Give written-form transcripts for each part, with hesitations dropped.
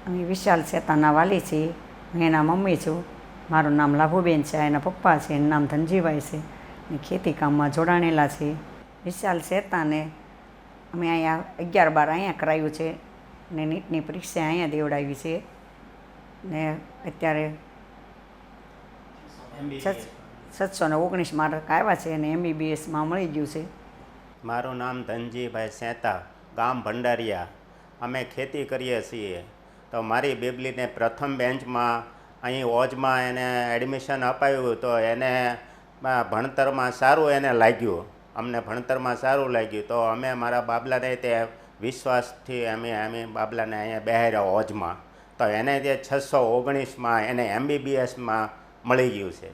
અમે વિશાલ શેતાના વાલી છીએ. હું એના મમ્મી છું. મારું નામ લાભુબેન છે. એના પપ્પા છે, એનું નામ ધનજીભાઈ છે. ને ખેતી કામમાં જોડાણેલા છીએ. વિશાલ શેતાને અમે અહીંયા 11-12 અહીંયા કરાવ્યું છે ને નીટની પરીક્ષા અહીંયા દેવડાવી છે ને અત્યારે 719 માર્ક આવ્યા છે અને MBBSમાં મળી ગયું છે. મારું નામ ધનજીભાઈ શેતા, ગામ ભંડારિયા. અમે ખેતી કરીએ છીએ. તો મારી બેબલીને પ્રથમ બેન્ચમાં અહીં ઓજમાં એને એડમિશન અપાવ્યું તો એને ભણતરમાં સારું એને લાગ્યું. અમને ભણતરમાં સારું લાગ્યું તો અમે મારા બાબલાને તે વિશ્વાસથી અમે બાબલાને અહીંયા બેહાર્યા ઓજમાં. તો એને તે 619માં એને MBBSમાં મળી ગયું છે.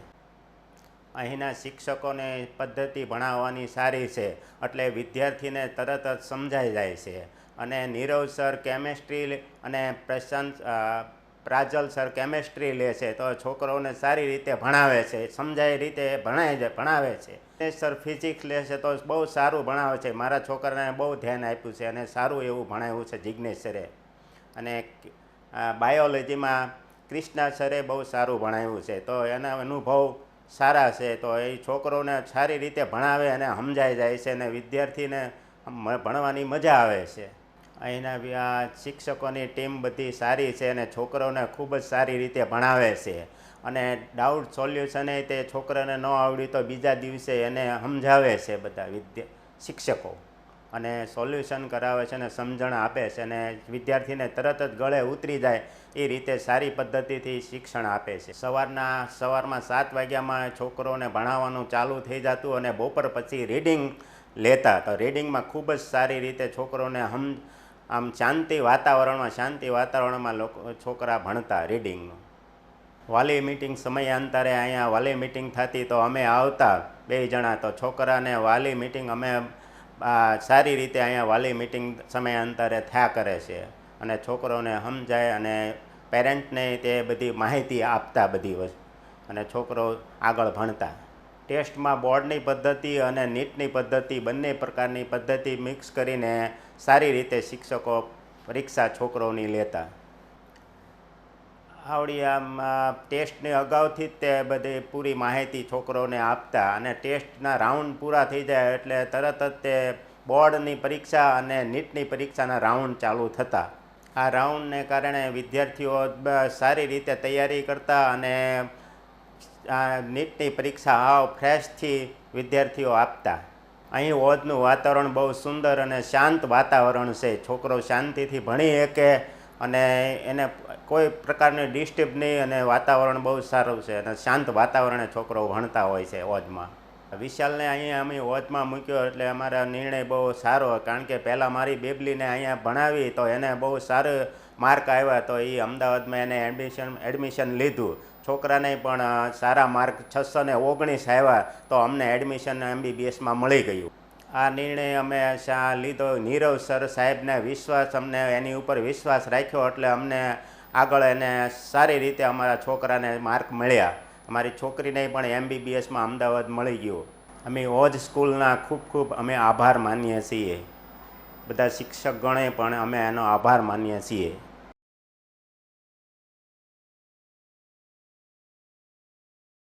અહીંના શિક્ષકોની પદ્ધતિ ભણાવવાની સારી છે એટલે વિદ્યાર્થીને તરત જ સમજાઈ જાય છે. અને નીરવ સર કેમેસ્ટ્રી અને પ્રાજલ સર કેમેસ્ટ્રી લે છે તો છોકરાઓને સારી રીતે ભણાવે છે, સમજાય રીતે ભણાવે છે. સર ફિઝિક્સ લે છે તો બહુ સારું ભણાવે છે. મારા છોકરાને બહુ ધ્યાન આપ્યું છે અને સારું એવું ભણાવ્યું છે જિજ્ઞેશ સરે. અને બાયોલોજીમાં કૃષ્ણા સરે બહુ સારું ભણાવ્યું છે તો એના અનુભવ સારા છે. તો એ છોકરોને સારી રીતે ભણાવે અને સમજાઈ જાય છે અને વિદ્યાર્થીને ભણવાની મજા આવે છે. અહીંના શિક્ષકોની ટીમ બધી સારી છે અને છોકરોને ખૂબ જ સારી રીતે ભણાવે છે. અને ડાઉટ સોલ્યુશન તે છોકરાને ન આવડ્યું તો બીજા દિવસે એને સમજાવે છે બધા શિક્ષકો અને સોલ્યુશન કરાવે છે અને સમજણ આપે છે અને વિદ્યાર્થીને તરત જ ગળે ઉતરી જાય એ રીતે સારી પદ્ધતિથી શિક્ષણ આપે છે. સવારમાં 7 વાગ્યામાં છોકરોને ભણાવવાનું ચાલુ થઈ જતું અને બપોર પછી રીડિંગ લેતા. તો રીડિંગમાં ખૂબ જ સારી રીતે છોકરોને આમ શાંતિ વાતાવરણમાં છોકરા ભણતા રીડિંગનું. વાલી મિટિંગ સમયાંતરે અહીંયા વાલી મિટિંગ થતી તો અમે આવતા 2 જણા. તો છોકરાને વાલી મિટિંગ અમે સારી રીતે અહીંયા વાલી મિટિંગ સમયાંતરે થયા કરે છે અને છોકરોને સમજાય અને પેરેન્ટને તે બધી માહિતી આપતા બધી વસ્તુ અને છોકરો આગળ ભણતા. ટેસ્ટમાં બોર્ડની પદ્ધતિ અને નીટની પદ્ધતિ બંને પ્રકારની પદ્ધતિ મિક્સ કરીને સારી રીતે શિક્ષકો પરીક્ષા છોકરોની લેતા. આવડી આમ ટેસ્ટની અગાઉથી જ તે બધી પૂરી માહિતી છોકરોને આપતા અને ટેસ્ટના રાઉન્ડ પૂરા થઈ જાય એટલે તરત જ તે બોર્ડની પરીક્ષા અને નીટની પરીક્ષાના રાઉન્ડ ચાલુ થતા. આ રાઉન્ડને કારણે વિદ્યાર્થીઓ સારી રીતે તૈયારી કરતા અને નીટની પરીક્ષા હાવ ફ્રેશથી વિદ્યાર્થીઓ આપતા. અહીં ઓજનું વાતાવરણ બહુ સુંદર અને શાંત વાતાવરણ છે. છોકરો શાંતિથી ભણી શકે અને એને કોઈ પ્રકારની ડિસ્ટર્બ નહીં અને વાતાવરણ બહુ સારું છે અને શાંત વાતાવરણે છોકરો ભણતા હોય છે ઓજમાં. વિશાલને અહીંયા અમે ઓજમાં મૂક્યો એટલે અમારા નિર્ણય બહુ સારો, કારણ કે પહેલાં મારી બેબલીને અહીંયા ભણાવી તો એને બહુ સારું માર્ક આવ્યા તો એ અમદાવાદમાં એને એડમિશન લીધું. છોકરાને પણ સારા માર્ક 619 આવ્યા તો અમને એડમિશન MBBSમાં મળી ગયું. આ નિર્ણય અમે લીધો નીરવ સર સાહેબને અમને એની ઉપર વિશ્વાસ રાખ્યો એટલે અમને આગળ એને સારી રીતે અમારા છોકરાને માર્ક મળ્યા. અમારી છોકરીને પણ MBBSમાં અમદાવાદ મળી ગયું. અમે ઓજ સ્કૂલના ખૂબ અમે આભાર માનીએ છીએ. બધા શિક્ષકગણે પણ અમે એનો આભાર માનીએ છીએ.